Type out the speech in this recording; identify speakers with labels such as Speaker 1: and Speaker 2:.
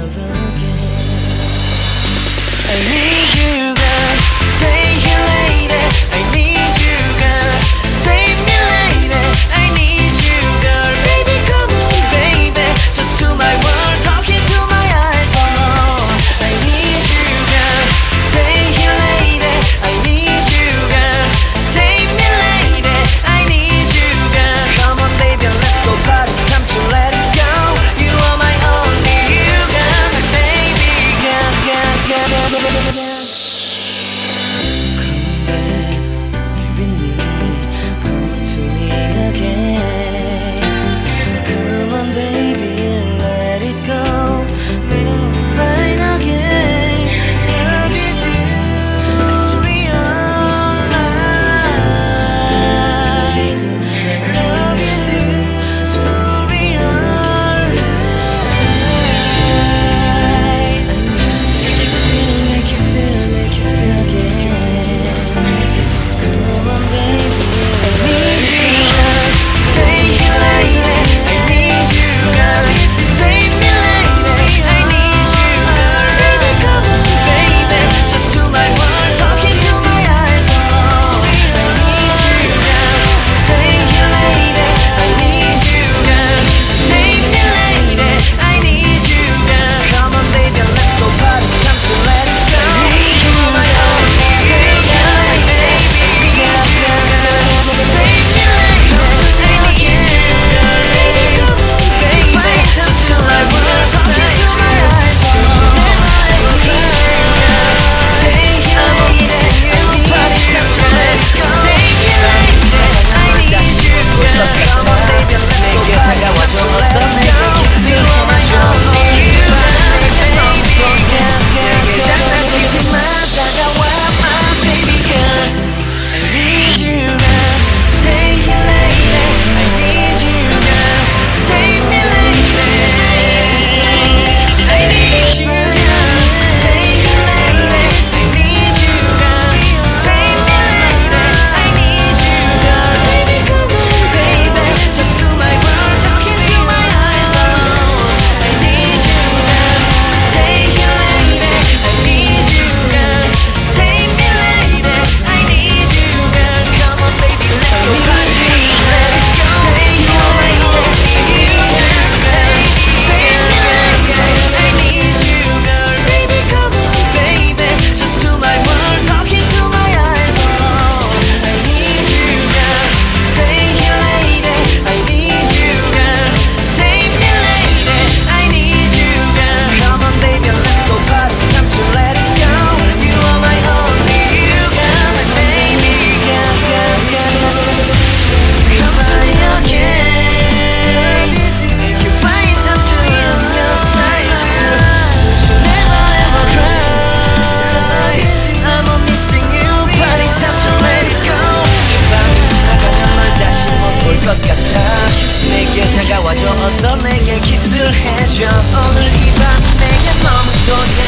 Speaker 1: love again. I need you, girl. Stay here, lady. I need you, girl. Save me, lady. I need you, girl. Baby, come on, baby. Just to my world, talking to my eyes. Oh, I need you, girl. Stay here, lady. I need you, girl. Save me, lady. I need you, girl. Come on, baby, let's go party. Time to let it go. You are my only you, girl. My baby, girl, girl, girl, girl, girl, girl. 내게 다가와줘 어서 내게 키스를 해줘 오늘 이 밤이 내게 너무 소중해